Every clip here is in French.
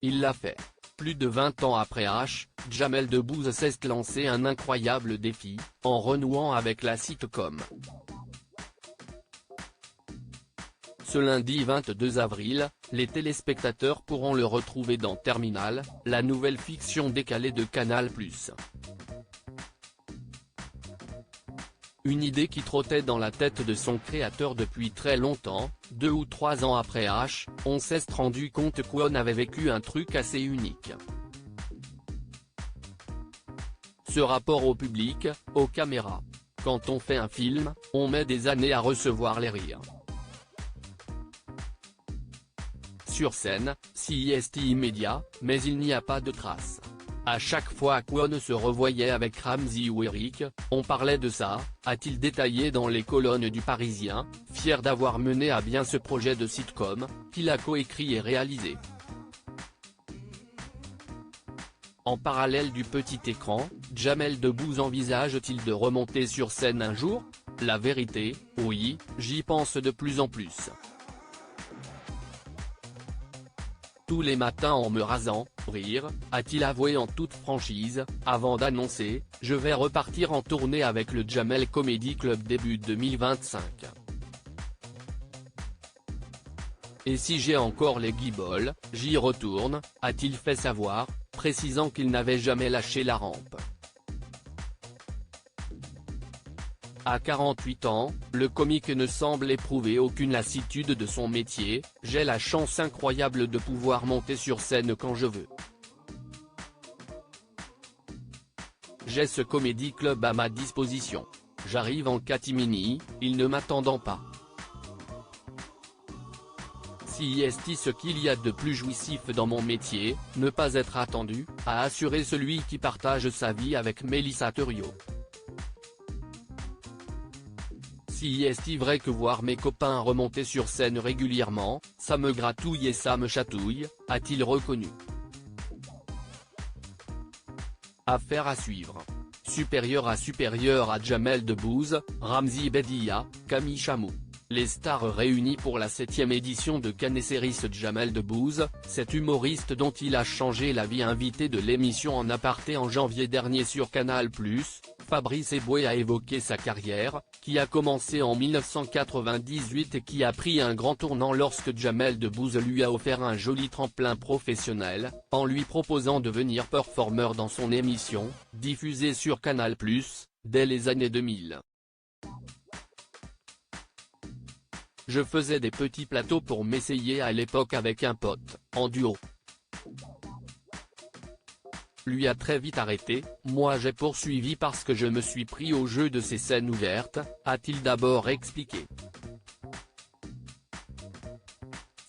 il l'a fait. Plus de 20 ans après H, Jamel Debbouze s'est lancé un incroyable défi, en renouant avec la sitcom. Ce lundi 22 avril, les téléspectateurs pourront le retrouver dans Terminal, la nouvelle fiction décalée de Canal+. Une idée qui trottait dans la tête de son créateur depuis très longtemps. 2 ou 3 ans après H, on s'est rendu compte qu'on avait vécu un truc assez unique. Ce rapport au public, aux caméras. Quand on fait un film, on met des années à recevoir les rires. Sur scène, CIST immédiat, mais il n'y a pas de trace. À chaque fois qu'on se revoyait avec Ramzy ou Eric, on parlait de ça, a-t-il détaillé dans les colonnes du Parisien, fier d'avoir mené à bien ce projet de sitcom, qu'il a coécrit et réalisé. En parallèle du petit écran, Jamel Debbouze envisage-t-il de remonter sur scène un jour? La vérité, oui, j'y pense de plus en plus. Tous les matins en me rasant, rire, a-t-il avoué en toute franchise, avant d'annoncer « Je vais repartir en tournée avec le Jamel Comedy Club début 2025 ». Et si j'ai encore les guibolles, j'y retourne, a-t-il fait savoir, précisant qu'il n'avait jamais lâché la rampe. À 48 ans, le comique ne semble éprouver aucune lassitude de son métier. J'ai la chance incroyable de pouvoir monter sur scène quand je veux. J'ai ce comédie club à ma disposition. J'arrive en catimini, ils ne m'attendant pas. Si est ce qu'il y a de plus jouissif dans mon métier, ne pas être attendu, a assuré celui qui partage sa vie avec Mélissa Theriault. Si est vrai que voir mes copains remonter sur scène régulièrement, ça me gratouille et ça me chatouille, a-t-il reconnu. Affaire à suivre. Supérieur à Jamel Debbouze, Ramzy Bedia, Camille Chamou. Les stars réunies pour la 7e édition de Canesseris. Jamel Debbouze, cet humoriste dont il a changé la vie, invité de l'émission En Aparté en janvier dernier sur Canal+, Fabrice Eboué a évoqué sa carrière, qui a commencé en 1998 et qui a pris un grand tournant lorsque Jamel Debbouze lui a offert un joli tremplin professionnel, en lui proposant de devenir performeur dans son émission, diffusée sur Canal+, dès les années 2000. Je faisais des petits plateaux pour m'essayer à l'époque avec un pote, en duo. Lui a très vite arrêté, moi j'ai poursuivi parce que je me suis pris au jeu de ces scènes ouvertes, a-t-il d'abord expliqué.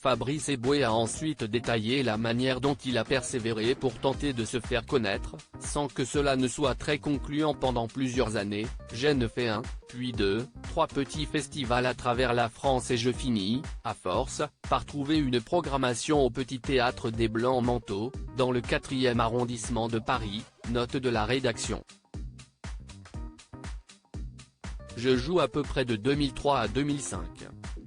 Fabrice Eboué a ensuite détaillé la manière dont il a persévéré pour tenter de se faire connaître, sans que cela ne soit très concluant pendant plusieurs années. J'ai fait 1, puis 2, 3 petits festivals à travers la France et je finis, à force, par trouver une programmation au Petit Théâtre des Blancs-Manteaux, dans le 4e arrondissement de Paris, note de la rédaction. Je joue à peu près de 2003 à 2005.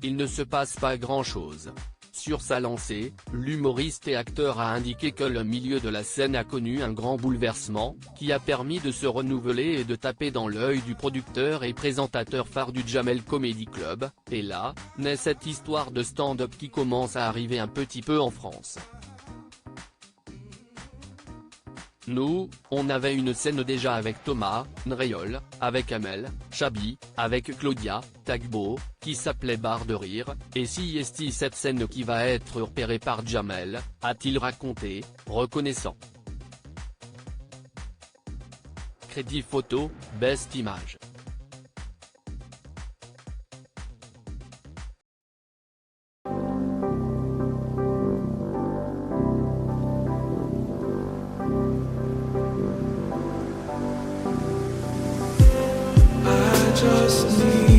Il ne se passe pas grand-chose. Sur sa lancée, l'humoriste et acteur a indiqué que le milieu de la scène a connu un grand bouleversement, qui a permis de se renouveler et de taper dans l'œil du producteur et présentateur phare du Jamel Comedy Club, et là, naît cette histoire de stand-up qui commence à arriver un petit peu en France. Nous, on avait une scène déjà avec Thomas, Nréol, avec Amel, Chabi, avec Claudia, Tagbo, qui s'appelait Barre de Rire, et si est cette scène qui va être repérée par Jamel, a-t-il raconté, reconnaissant. Crédit photo, best image. Just need